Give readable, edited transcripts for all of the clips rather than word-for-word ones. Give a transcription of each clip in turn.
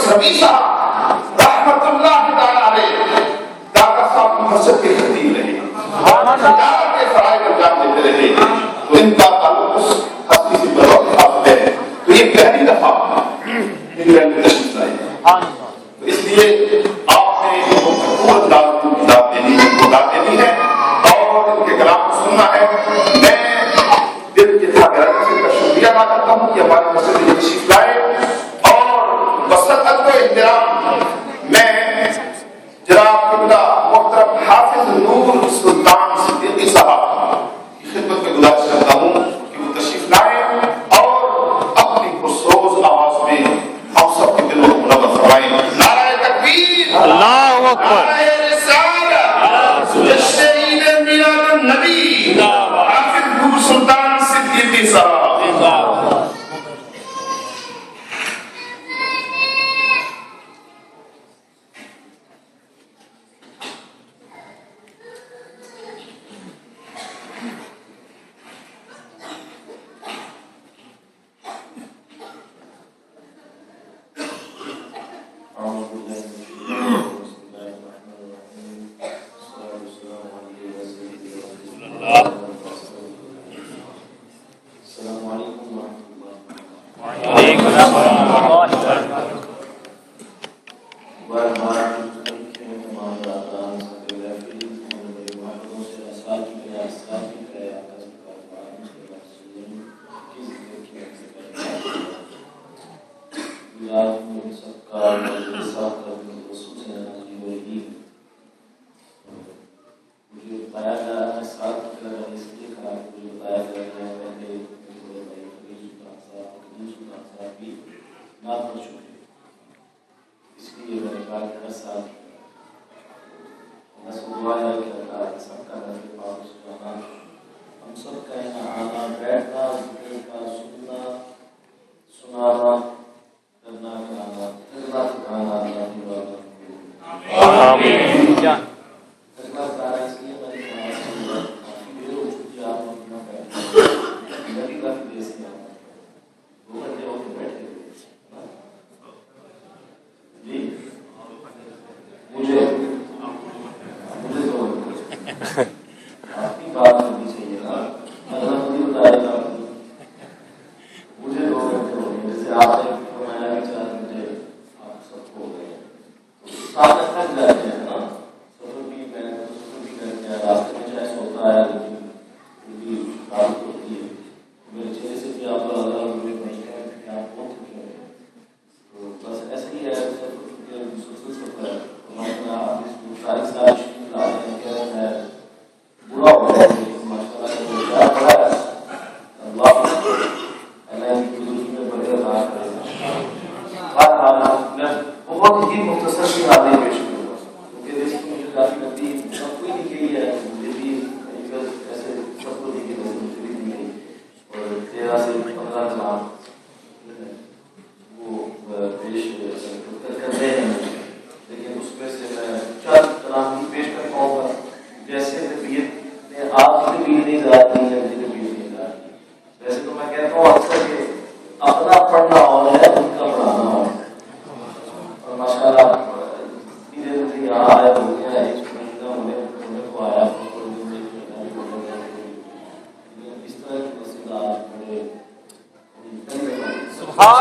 मसनवी साहब रहमतुल्लाह ताला अलैह दादा साहब मस्जिद के खतीब रहे, तिजारत के फराइज अंजाम देते रहे, तो इनका ताल्लुक उस हस्ती से बहुत खास है। तो ये पहली दफा इंग्लैंड में तशरीफ लाए, तो इसलिए आपने इनको भरपूर दाद देनी है और इनके कलाम को सुनना है। मैं दिल की गहराई से इनका शुक्रिया अदा करता हूँ कि हमारे मस्जिद में तशरीफ लाए और वसअत व एहतराम मैं जनाब किबला मोहतरम हाफिज नूर सुल्तान सिद्दीकी साहब की खिदमत में गुजारिश करता हूँ कि वो तशरीफ लाए और अपनी पुरसोज आवाज में हम सब के दिलों को मुनव्वर फरमाएं। नारे तकबीर, अल्लाहु अकबर, नारे रिसालत, जश्न-ए मिलाद नबी हाफिज नूर सुल्तान सिद्दीकी साहब।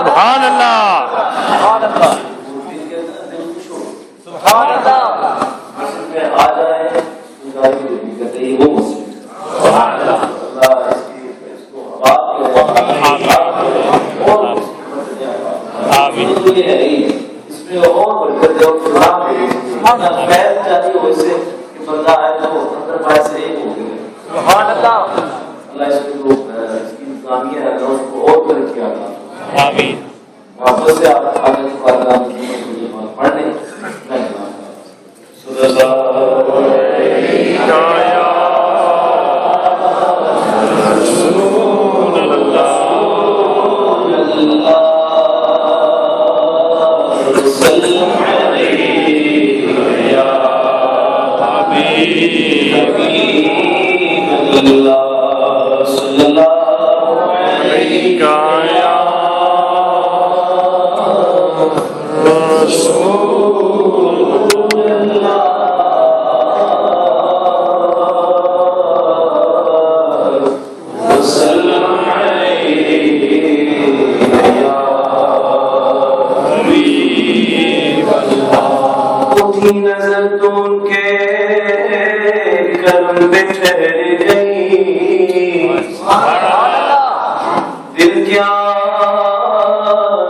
सुभान अल्लाह, सुभान अल्लाह। मस्जिद में आ जाए तो गाड़ी कहते ही वो मस्जिद, सुभान अल्लाह, अल्लाह इसको आमीन। तो ये है ही इसमें और बरकत है और खुदा में फैल जाती है वैसे कि बंदा आए तो अंदर बाहर से एक हो गया। सुभान अल्लाह, अल्लाह इसको इसकी इंसानियत है अल्लाह उसको और तरक्की अता आमीन। वापस से आप आगे खुदा की पढ़ने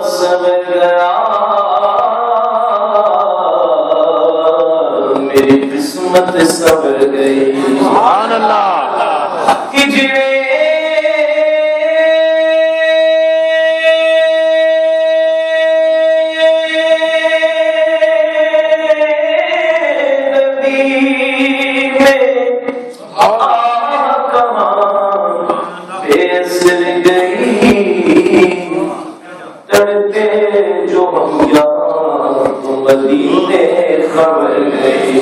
समझ गया मेरी किस्मत सवर गई। सुभान अल्लाह। कि जिवे जो हम यहाँ तो मदीने खबर गई।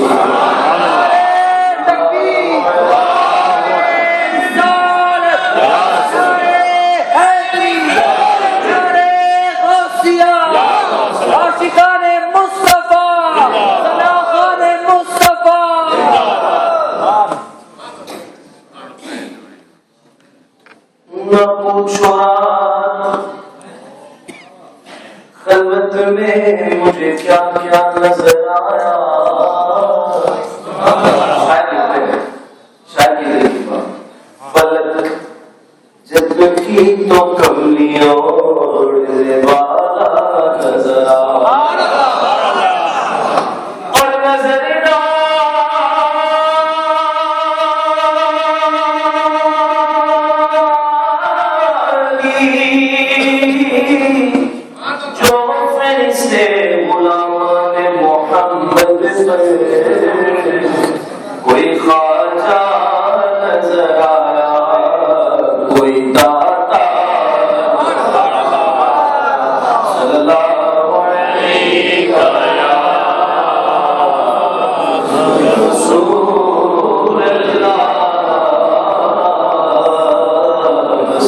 न पूछो खलवत में मुझे क्या क्या नजर आया। शायद पलक जब की तो कमलियों उड़ने वाला नजर आया। और नजर कोई ख्वाजा नजर आया कोई दाता सल्लल्लाहु अलैहि रसूल अल्लाह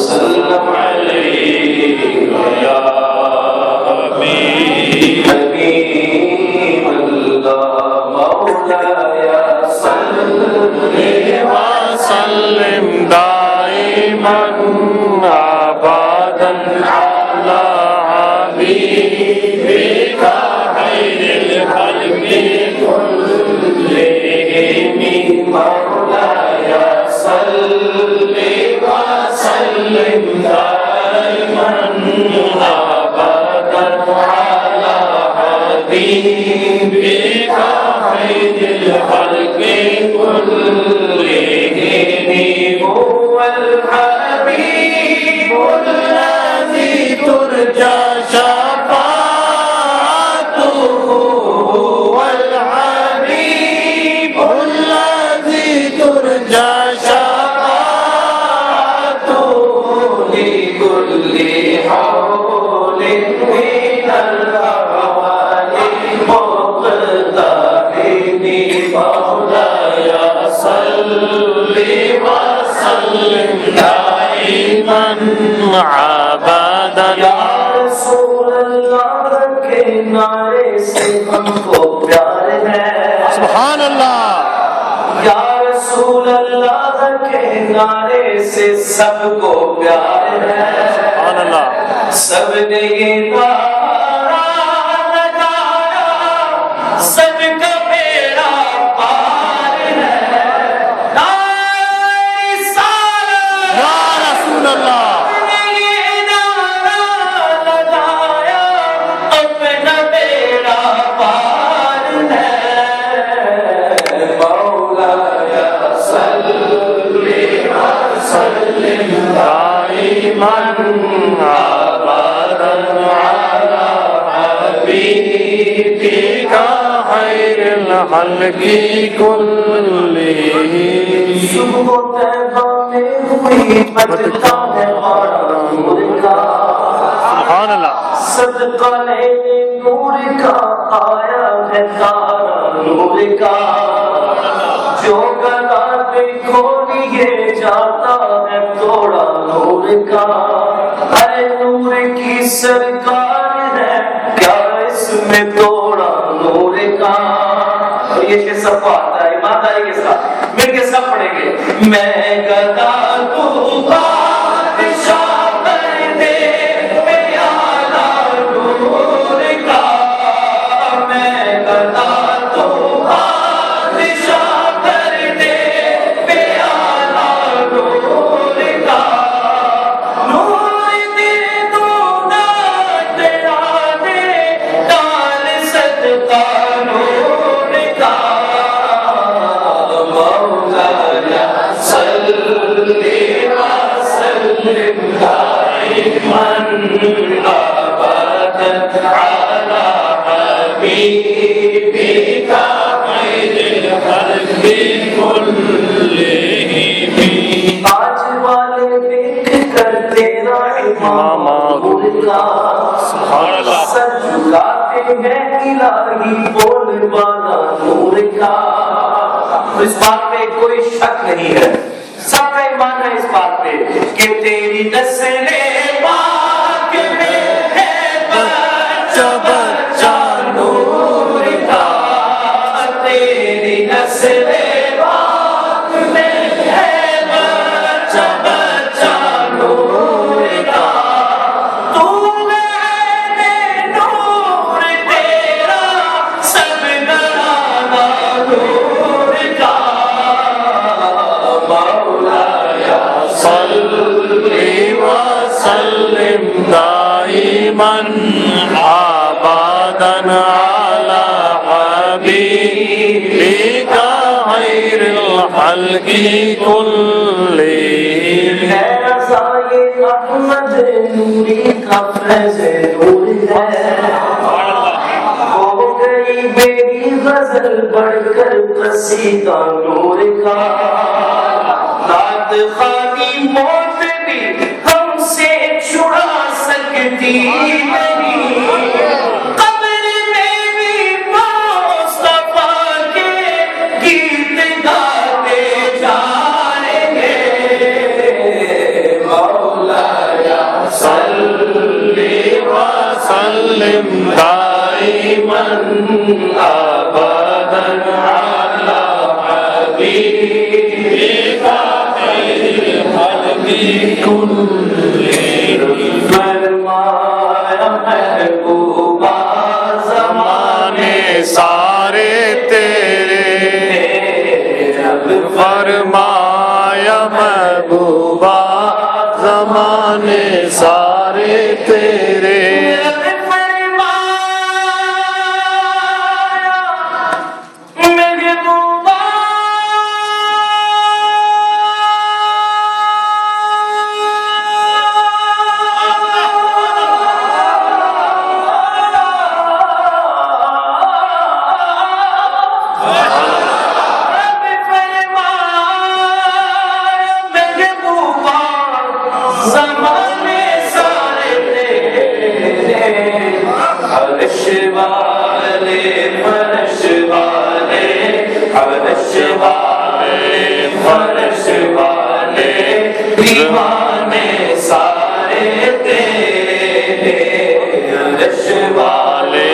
सल्लल्लाहु अलैहि वसल्लिम दाइमन अबदन अला हबीबिका खैरिल खल्क़ि कुल्लिहिम मौलाया सल्लि वसल्लिम दाइमन अबदन अला हबीबिका खैरिल खल्क़ि कुल्लिहिम हुवल हबीबुल लज़ी तुरजा शफ़ाअतुहु हुवल हबीबुल लज़ी तुरजा शफ़ाअतुहु लिकुल्ली हौलिन मिनल अहवालि मुक़तहिनी मौलाया सल्लि वसल्लिम दाइमन अबदन। या रसूल अल्लाह के नारे से हमको प्यार है। सुभान अल्लाह। या रसूल अल्लाह के नारे से सबको प्यार है। सुभान अल्लाह। सबने ये नारा लगाया सबका बेड़ा पार है। या रसूल अल्लाह। ये नारा लगाया अपना बेड़ा पार है। मौलाया सल्लि वसल्लिम दाइमन अबदन अला हबीबिका खैरिल खल्क़ि कुल्लिहिम। सुबह तैबा में हुई बजता है बड़ा नूर का। सुभान अल्लाह। सदका लेने नूर का आया है तारा नूर का। जो गला देखो लिए जाता है तोड़ा नूर का। अरे नूर की सरकार है क्या इसमें तोड़ा नूर का। ये सब आता है ईमानदारी के साथ मिलके सब पढ़ेंगे। मैं गदा तू बादशाह कर दे प्याला नूर का। मैं गदा तू बादशाह कर दे प्याला नूर का। नूर दे दूंगा तेरा على حبيبك خير الخلق كلهم आज वाले देख कर तेरा इमाम उनका सर झुकाते हैं इलाही बोल वाला नूर का। इस बात पे कोई शक नहीं है, सबका ईमान है इस बात पे कि तेरी नस्ले पाक में है बच्चा बच्चा नूर का। तेरी नस्ले पाक में है बच्चा बच्चा नूर का। तू मैंने नूर तेरा सब घराना नूर का। मौलाया सल्ली व सल्लिम दाइमन आबादन अला हबीबिका खैरिल खल्qi कुल्लिहिम। है रज़ाए अहमद नूरी का फैज़ नूर है। हो गई मेरी गजल बढ़कर कसीदा नूर का। नात खानी मौत भी हमसे छुड़ा सकती नहीं। कब्र में भी मुस्तफा के गीत गाते जाएंगे। मौलाया सल्ली व सल्लिम दाइमन अबदन अला हबीबिका खैरिल खल्qi कुल्लिहिम। फरमाया महबूबा ज़माने सारे तेरे फरमाया महबूबा ज़माने सारे तेरे। दीवाने सारे तेरे अर्श वाले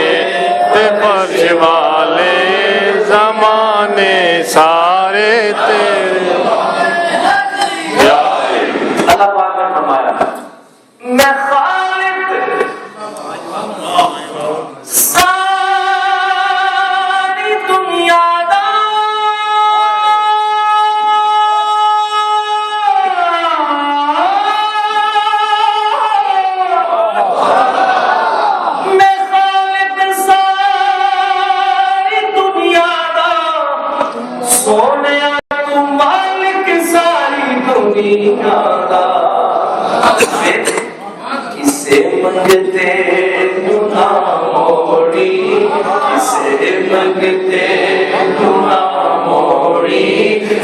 फर्श वाले ज़माने सारे तेरे। अल्लाह पाक ने फरमाया मैं खालिक सारी दुनिया दा मैं खालिक सारी दुनिया दा सोने तू मालिक सारी दुनिया का। किसे मंगते गुना मोड़ी, किसे मंगते गुना मोड़ी।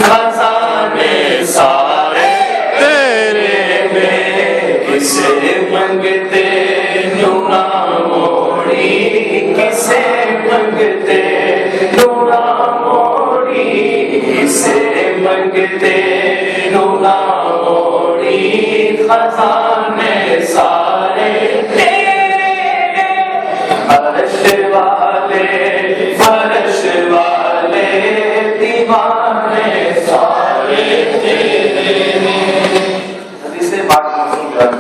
खजाने सारे तेरे में किसे मंगते गुना मोड़ी, किसे मंगते गुना मोड़ी, किसे मंगते गुना मोड़ी। खजाने सारे तेरे अर्श वाले फर्श वाले दीवाने सारे तेरे। हदीसे पाक मसरूम कर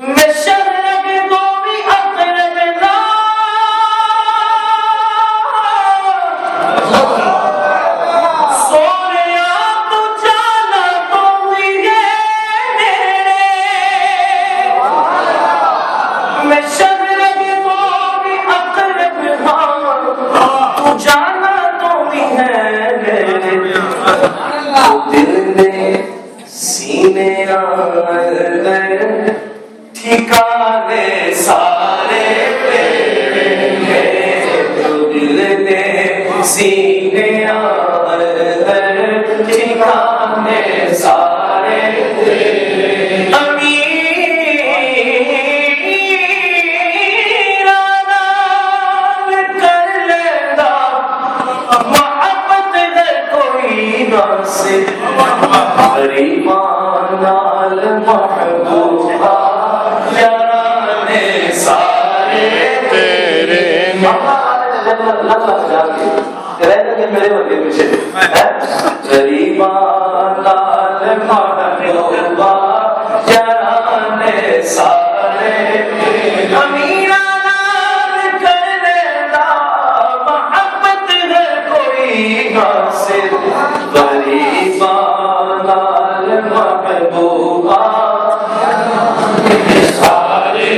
मैं शर्रग दो भी अकरब ना सोनिया तू जाना तो ये मेरे। मैं शर्रग दो भी अकरब ना तू जाना तो है मेरे। दिल में सीने आंगन ठिकाने मेरे बंदे पीछे गरीबा लाल महबूबा जराने सारे अमीरा लाल कर लेता मोहब्बत है कोई हासिल गरीबा लाल महबूबा सारे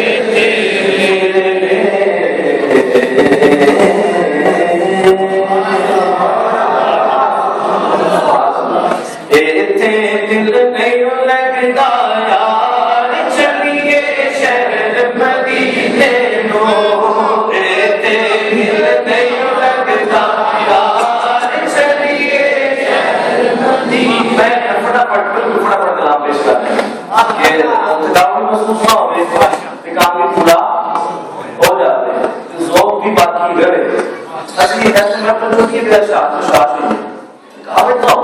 तेरे दिल नहीं लगता यार चलिए शहर मदीने नो दिल नहीं लगता यार चलिए शहर मदीने मैं फटाफट कलाम पेश कर थकावट महसूस ना हो काम भी पूरा हो जाते हैं ज़ौक़ भी बाकी रहे असली ऐसे में अपने दुनिया का शास नहीं थकावट ना हो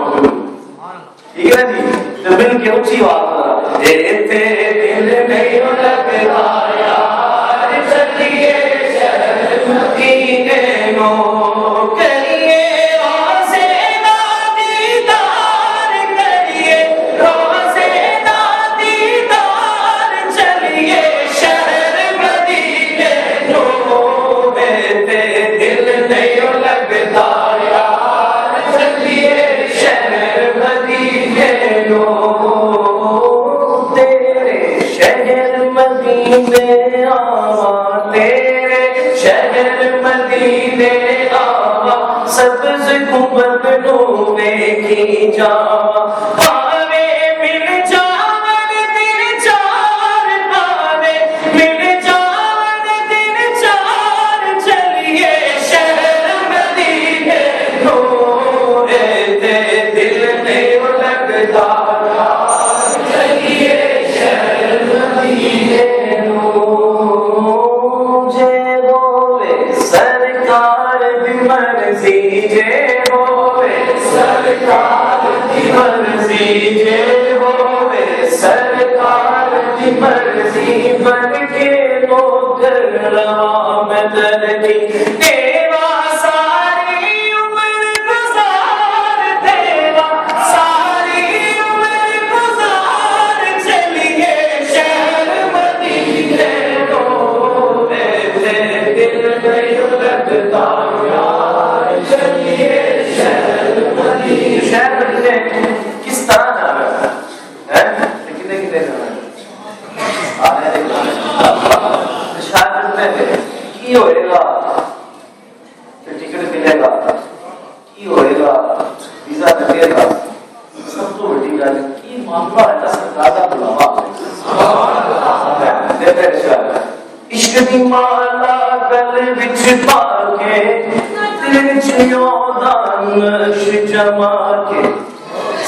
ठीक है जी तो मिल के ऊंची बात दिल नहीं लगता यार चलिए शहर मदीने नो करिए रोज़े दीदार करिए रोज़े दीदार चलिए शहर मदीने नो दिल नहीं लगता यार चलिए शहर मदीने नो तेरे शहर मदीने आवा तेरे शहर मदीने आवा सब्ज़ गुंबद डूबे की जावा पावे मिल जावन दिन चार पावे मिल जावन दिन चार चलिए शहर मदीने नो दिल नहीं लगता चलिए शहर मदीने नो जे होवे सरकार दी मर्जी जे होवे सरकार दी मर्जी जे होवे सरकार दी मर्जी बन के नौकर रवा मैं दर्दी तेरा सारी उम्र गुजार देवा सारी उम्र गुजार चलिए शहर मदीने नो दिल नहीं लगता यार चलिए शहर मदीने किस तरह जाना है कितने जाना है शहर में की होएगा टिकट मिलेगा की होएगा वीजा लगेगा सब तो बड़ी गल की मामला है सरकार का बुलावा इश्क दी माला गल विच पाके दिल विच योदा नश जमा के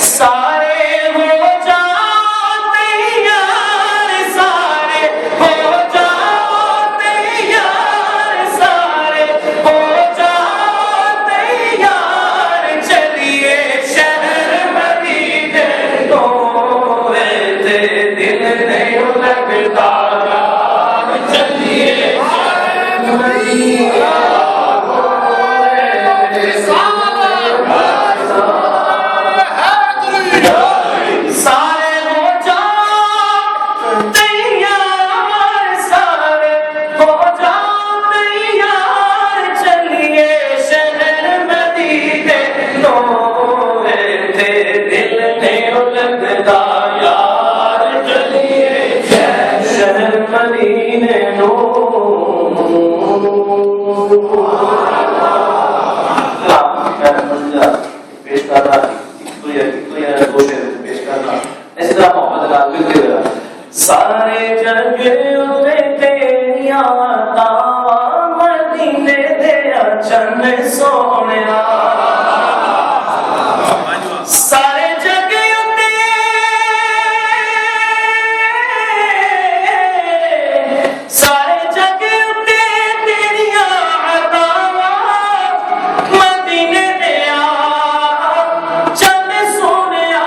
सारे हो जाओ तैयार सारे हो जाओ तैयार सारे हो जाओ तैयार चलिए शहर मदीने नो दिल नहीं लगता चलिए शहर मदीने सारे हो जाओ तैयार सारे हो जाओ तैयार चलिए शहर मदीने नो दिल नहीं लगता यार चलिए शहर मदीने नो पेश करना सारे जग उते तेरिया तावा मदीने दे चन सोनिया सारे जग उते सारे जग उते तेरिया तावा मदीने दे चन सोनिया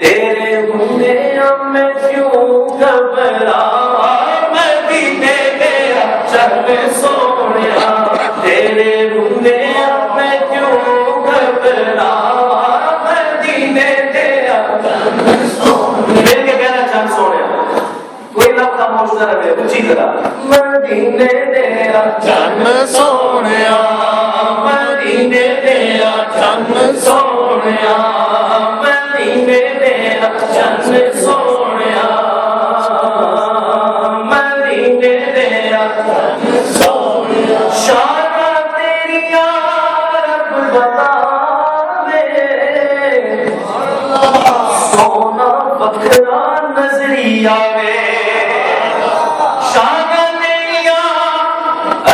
तेरे हुंदे मैं क्यों घबरावा मदीने मिल के कहना चंद सोने कोई लफ्ज़ खामोश ना रहे ऊंची तरह मदीने तेरा चन सोनिया मदीने तेरा चन सोनिया मदीने तेरा चंद सोनिया मदीने तेरा सोनिया शाना तेरी रब बता दे सोना बखरा नजरी आवे शाना तेरी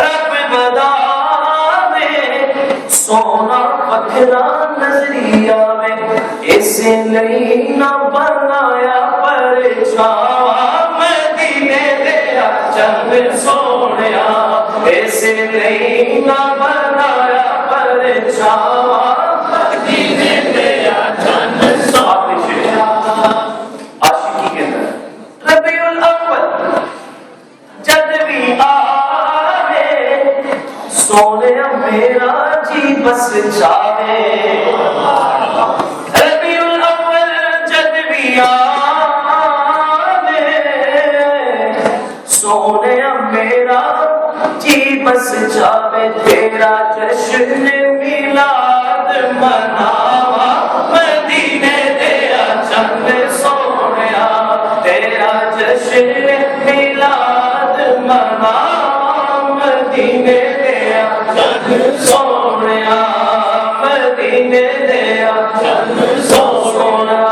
रब बता दे सोना बखरा नजरी आवे इसे नहीं ना बनाया परछावा मदीने तेरा चंद सोनिया ऐसे नहीं ना बनाया परछावा मदीने तेरा चंद सोनिया आशिकी के अंदर रबीउल अव्वल जब भी आवे सोनिया मेरा जी बस जावे रबीउल अव्वल जब भी आवे सोनिया मेरा जी बस जावे तेरा जश्न मिलाद मनावा मदीने तेरा चंद सोनिया तेरा जश्न मिलाद मनावा मदीने तेरा चंद सोनिया मदीने तेरा चंद सोनिया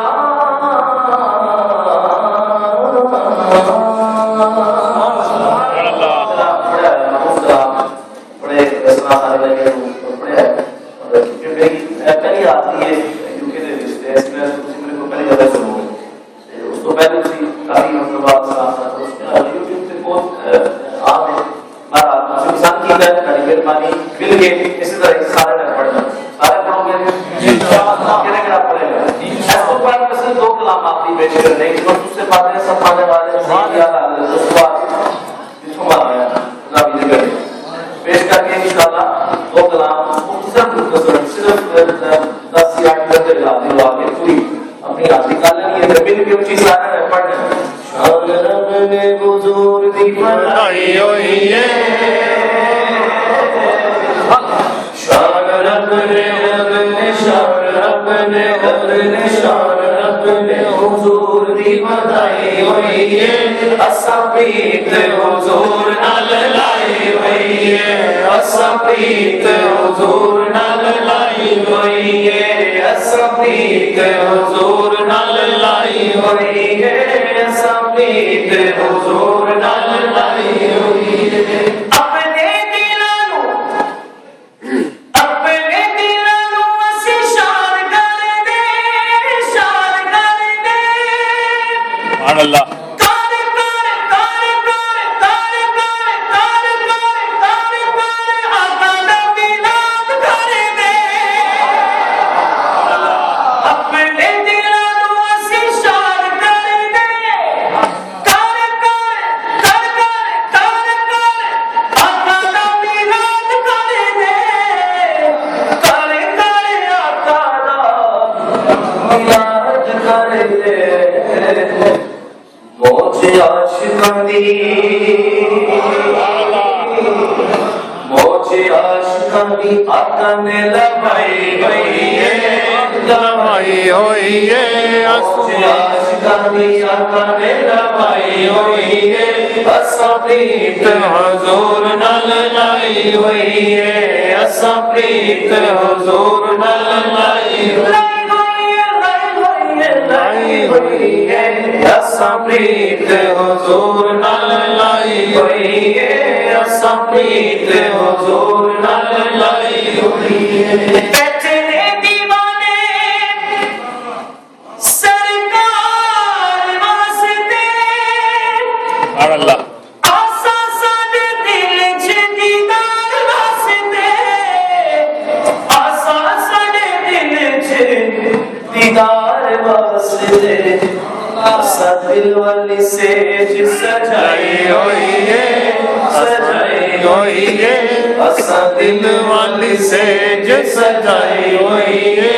दिल वाली सेज सजाई हुई है,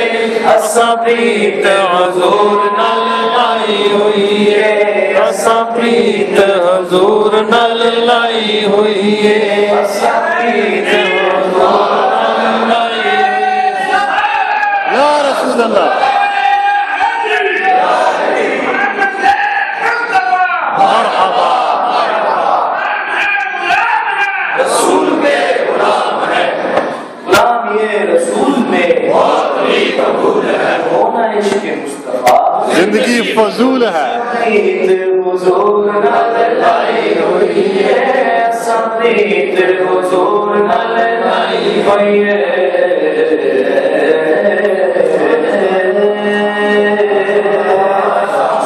असा प्रीत हुजूर ऐसा प्रीत हजूर नल लाई हुई है, ऐसा प्रीत हजूर नल लाई हुई है। या रसूल अल्लाह मरहबा। रसूल में गुलाम है, गुलाम ये रसूल में कबूल है, होना इश्क़ मुस्तफा जिंदगी फजूल है। हुजूर नल लाई हुई है, समीत हुजूर नल लाई हुई है।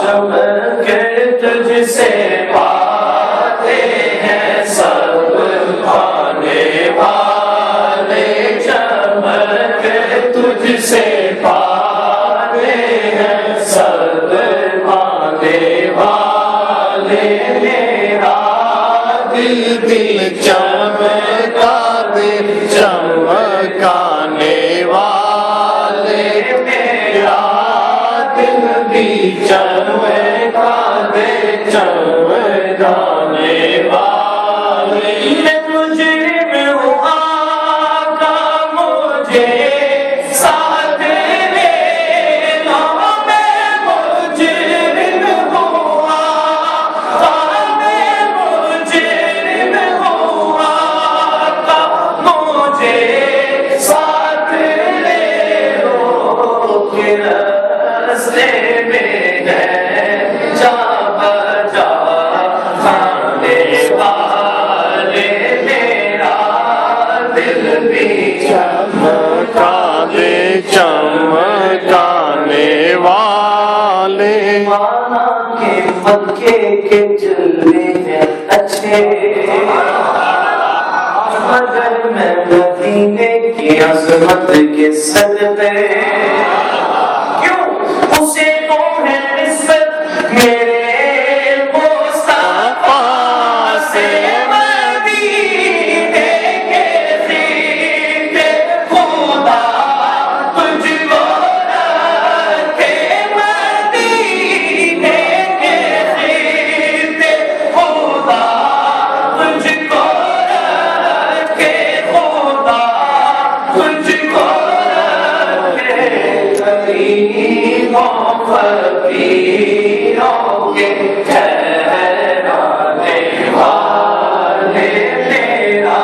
चमके तुझसे पाते हैं सब आने वाले, चमके तुझसे पाते हैं सब आने वाले। मेरा दिल चमका दे चमकाने वाले, मेरा दिल भी चमका दे चमकाने वाले। मैं मुजरिम हूँ आका मुझे साथ ले लो, मैं मुजरिम हूँ आका, मैं मुजरिम हूँ आका मुझे साथ ले लो। के रास्ते में है जा बजा खाने वाले, मेरा दिल भी चमका दे चमकाने वाले। माना के मक्के के जलवे हैं अच्छे, मगर मैं मदीने की अजमत के सदके क्यों उसे तो है निस्बत मेरे मुस्तफा से। मदीने के खीरे खुदा तुझको रखे, मदीने के खीरे खुदा तुझको रखे, खुदा तुझको रखे। गरीबों फकीरों के ठहराने वाले, मेरा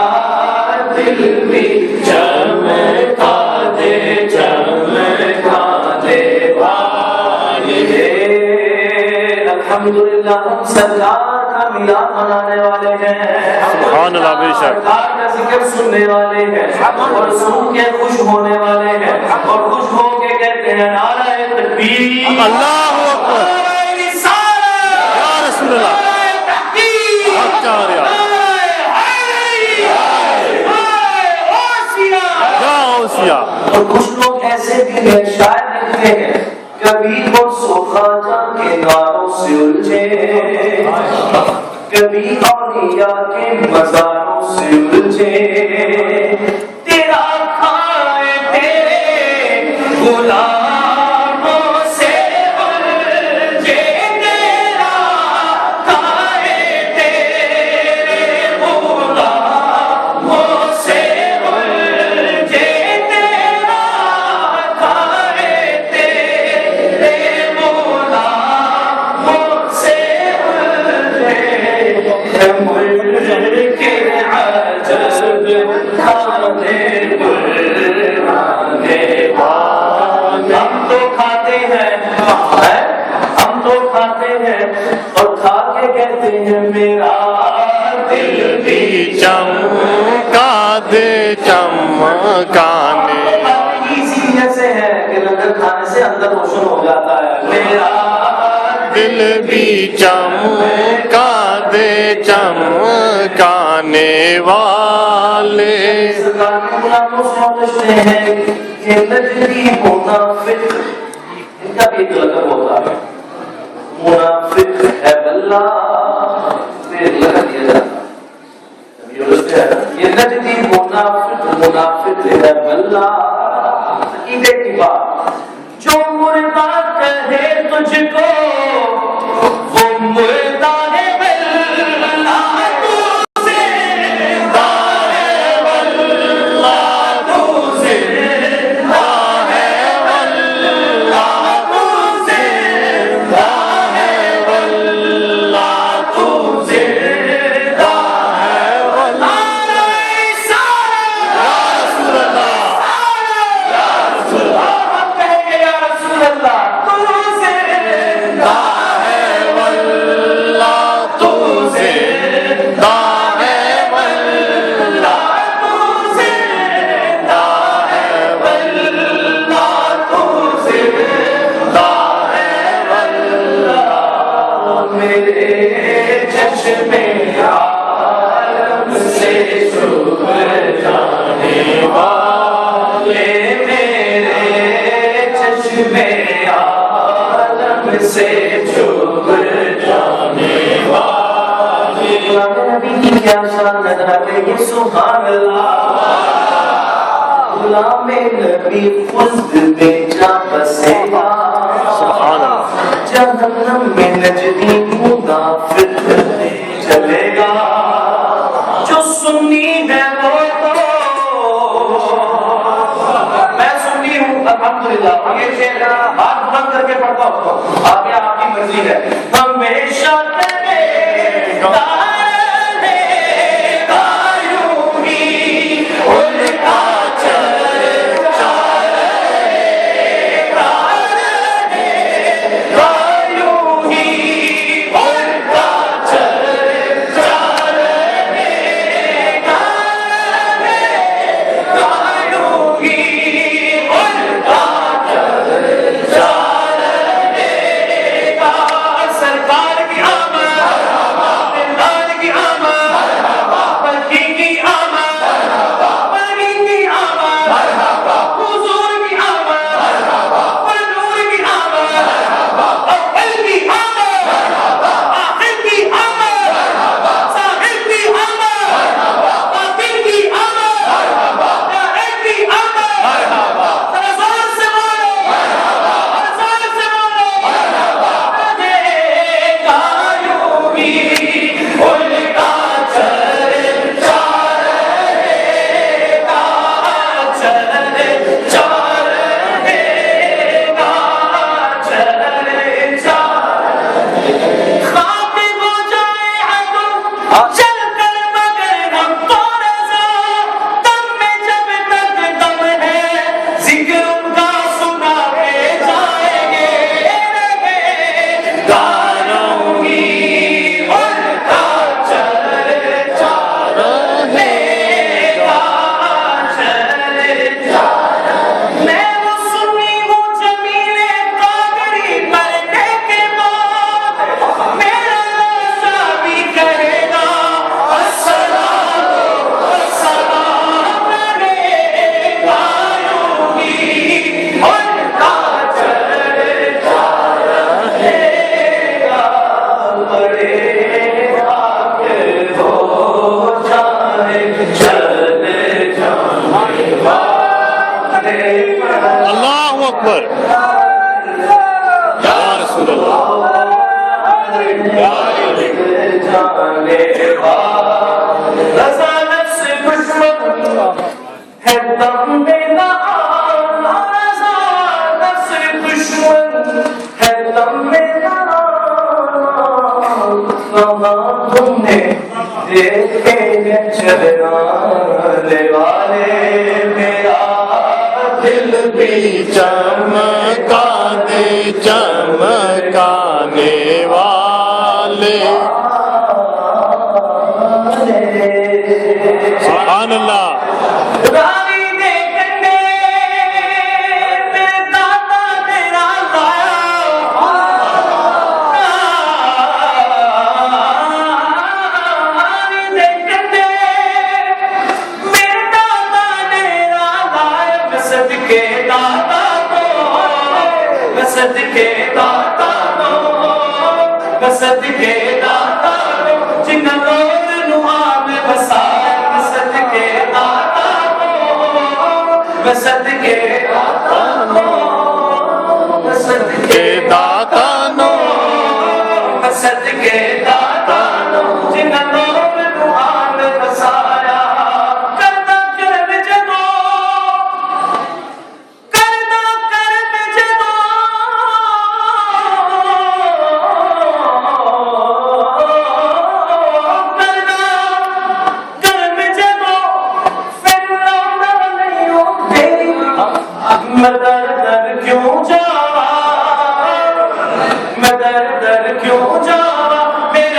दिल भी चमका दे चमकाने वाले। अल्हम्दुलिल्लाह हम सरकार का मिलाद मनाने वाले हैं, सुभान अल्लाह, बेशक। सरकार का जिक्र सुनने वाले हैं और सुन के खुश होने वाले हैं और खुश होके कहते हैं नाराए तकबीर, अल्लाहु अकबर, नाराए रिसालत, या रसूल अल्लाह, नाराए तहकीक, हक चारिया, नाराए हैदरी, नाराए गौसिया। या गौसिया। और कुछ लोग ऐसे भी हैं शायर लिखते हैं, कभी वो ख्वाजा के नारों से उलझे, कभी औलिया के मज़ारों से उलझे। तेरा खाए तेरे गुलामों से उलझे, तेरा खाए तेरे गुलामों से उलझे, तेरा खाए तेरे गुलामों से उलझे। मुल्क अजब खाने बुलाने वाले, हम तो खाते हैं, हम तो खाते हैं और खा के कहते हैं मेरा दिल भी चमका दे चमकाने। इसी ऐसे है कि लंगर खाने से अंदर रोशन हो जाता है, मेरा दिल भी चमका दे चमकाने वाले। सरकार के गुलामों से समझते हैं कि नजरी मुनाफिक, इनका भी एक लक़ब होता है, मुनाफिक है बल्ला, फिर लगा दिया जाता है। ये नजरी मुनाफिक है बल्ला। ईदे की बात, जो मुर्दा कहे तुझको वो मुर्दा मेरे चश्मे आलम से शुक्र जाने वाले, मेरे चश्मे आलम से शुक्र जाने वाले। नबी की क्या शान नजर आती है, सुभान अल्लाह। गुलाम नबी खुद में जा बसेगा, जहन्नम में नजदी मुनाफिक चलेगा। जो सुन्नी है वो तो, मैं सुन्नी हूँ अल्हम्दुलिल्लाह, ये शेर हाथ बंद करके पढ़ता हूँ, आगे आपकी मर्जी है। हमेशा अल्लाहु अकबर, या रसूल अल्लाह, या है दम मेरा, है दम मेरा, तुमने देखे चलने वाले, मेरा दिल भी चमकाने चमकाने वाले। सुभान अल्लाह। सदके दाता नो, सदके दाता नो, जिन लोग नुआ में बसाया, सदके दाता नो, सदके दाता नो, सदके दाता नो, सदके दाता नो, जिन लोग नुआ में बसाया। करना कर्म जदो, करना कर्म जदो, मैं दर दर क्यों जावा, मैं दर दर क्यों जावा, मेरे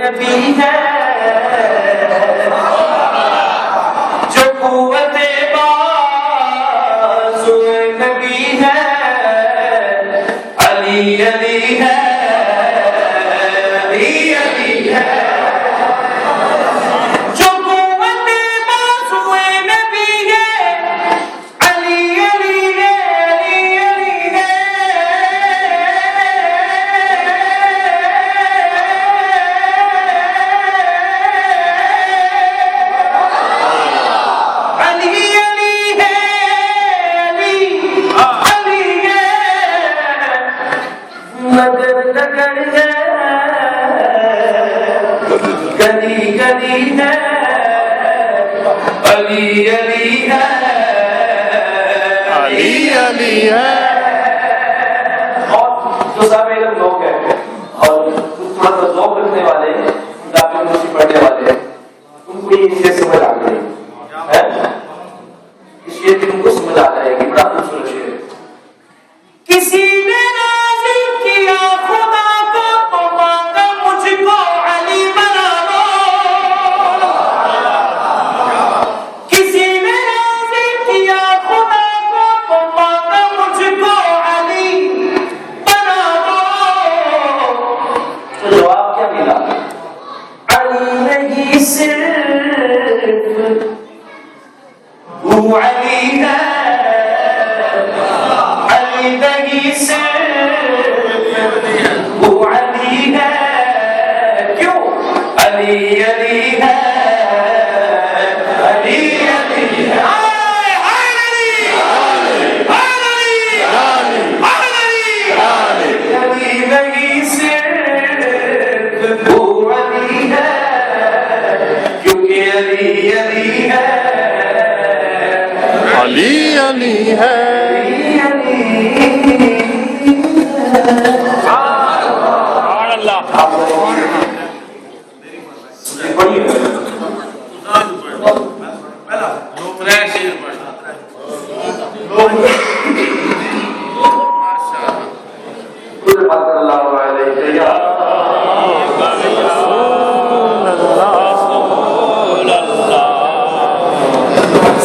नबी है, जो कुव्वते बाज़ुए नबी है, अली अली है, अली अली है। जो कुव्वते बाज़ुए नबी है, अली अली है, अली अली है। गली गली है, अली अली है, अली अली है। और जो सारे लोग हैं और थोड़ा सा जॉब रखने वाले, दाखिल मुझे पढ़ने वाले, उनको ये चीजें समझ आ गई है। इस शेर की तुमको समझ आ जाएगी, बड़ा खूबसूरत शेर है। किसी ने राजी किया खुदा को तो मांगा मुझको अली बना लो। किसी ने राजी किया खुदा को तो मांगा मुझको अली बना लो। तो जवाब क्या मिला? अली नहीं सिर्फ वो अली है, अली नहीं सिर्फ वो अली है। क्यों? अली अली है, अली अली है। हाय हाय अली, हाय अली, हाय अली, अली नहीं सिर्फ वो अली है, क्योंकि अली अली है, अली अली है।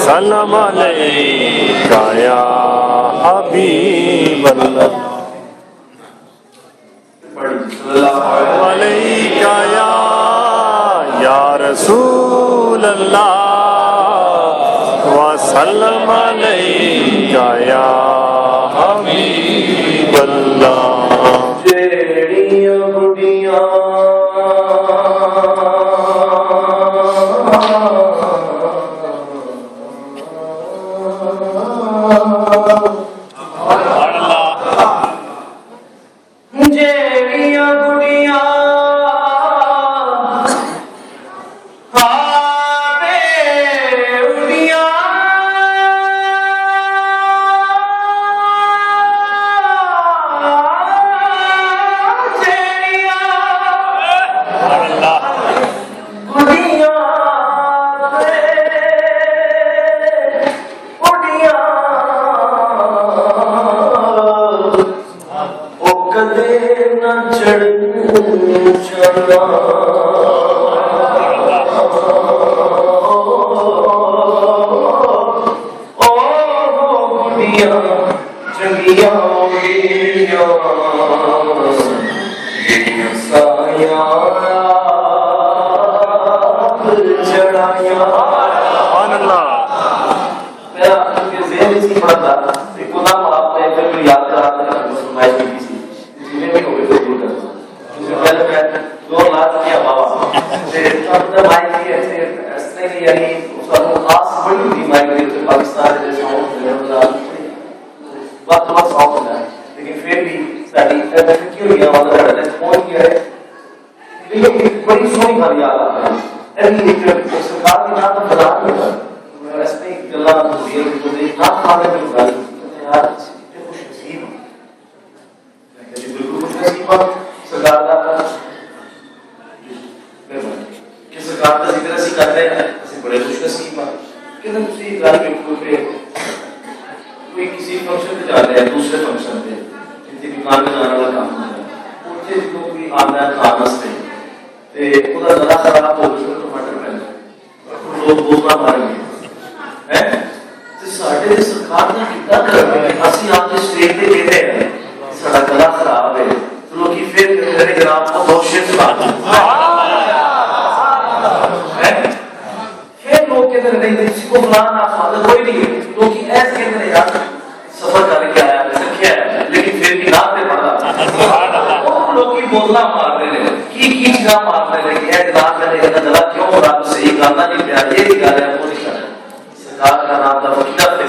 सलाम अलैका या हबीब अल्लाह, अलैका या रसूल अल्लाह, व सल्लम अलैका या हबीब अल्लाह। जेड़ियां बुढ़ियां जेड़ियां बुढ़ियां ਤੇ ਉਹਦਾ ਗਲਾ ਖਰਾਬ ਹੋ ਗਿਆ ਟਮਾਟਰ ਪੈਂਦਾ ਲੋਕ ਬੋਲਣਾ ਮਾਰ ਗਏ ਹੈ ਤੇ ਸਾਡੇ ਦੇ ਸਰਕਾਰ ਨੇ ਕਿੱਦਾਂ ਕਰਨਾ ਅਸੀਂ ਆਪ ਦੇ ਸਟੇਟ ਤੇ ਕਹਿੰਦੇ ਆ ਸਾਡਾ ਗਲਾ ਖਰਾਬ ਹੈ ਲੋਕੀ ਫਿਰ ਕਹਿੰਦੇ ਜਨਾਬ को बहुत शिफ्ट मारना है फिर लोग कहते हैं नहीं किसी को बुलाना फादर कोई नहीं है लोग ऐसे कहते हैं यार सफर करके आया थकिया है लेकिन फिर भी नाम पे पड़ा और लोग की बोलना मार रहे हैं की चीज मार रहे हैं ये गाल करने का गला क्यों हो रहा सही गाना नहीं पिया ये नहीं गा रहा है वो नहीं कर रहा सरकार का नाम था वकीला पे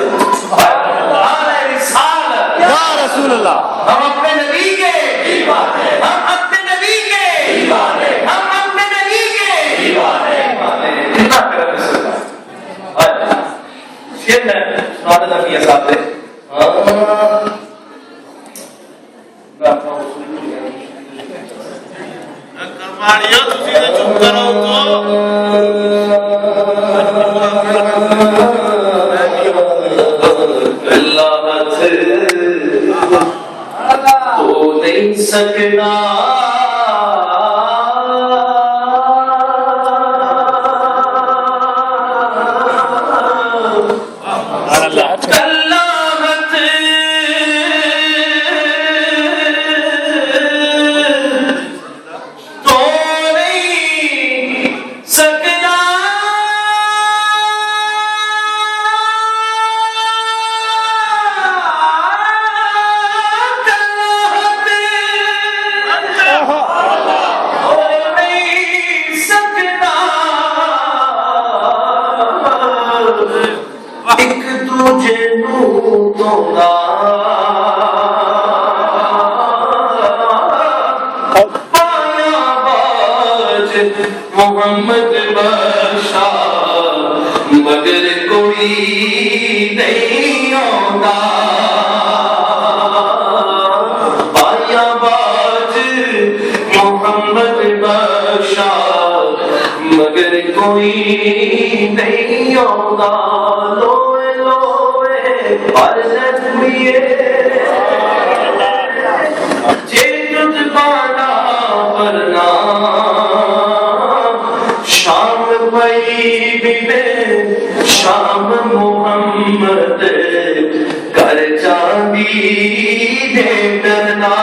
या रसूल अल्लाह हम अपने नबी के हम अपने नबी के हम अपने नबी के कितना करम सरकार फिर मैं सुना देता कि साहब से ਕਰਮਾਣੀਓ ਤੁਸੀਂ ਤੇ ਚੁੱਪ ਕਰੋ तो नहीं सकना एक दूजे तोड़ा पाया बाज मोहम्मद बशा मगर कोई नहीं आता पाया बाज मोहम्मद बशा मगर कोई नहीं आता लोए लोए हर जख्मिए जे तुझ पाना वरना शाम पई बिबे शाम मोहम्मद कर चांदी दे डरना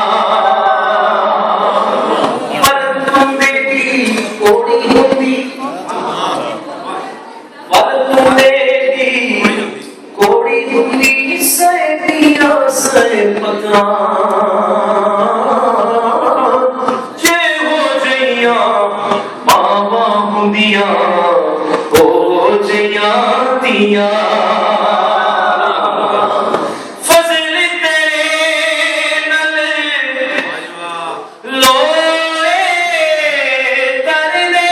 पर तुम बेटी कोड़ी होती कोड़ी हुई सैदिया से पता जे हो जइया बाबा हुंदिया हो जइया दिया फजल तेरे नल लोए करने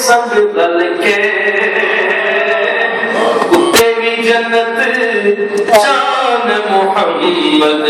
संग दल के कुत्ते की जन्नत जान मोहम्मद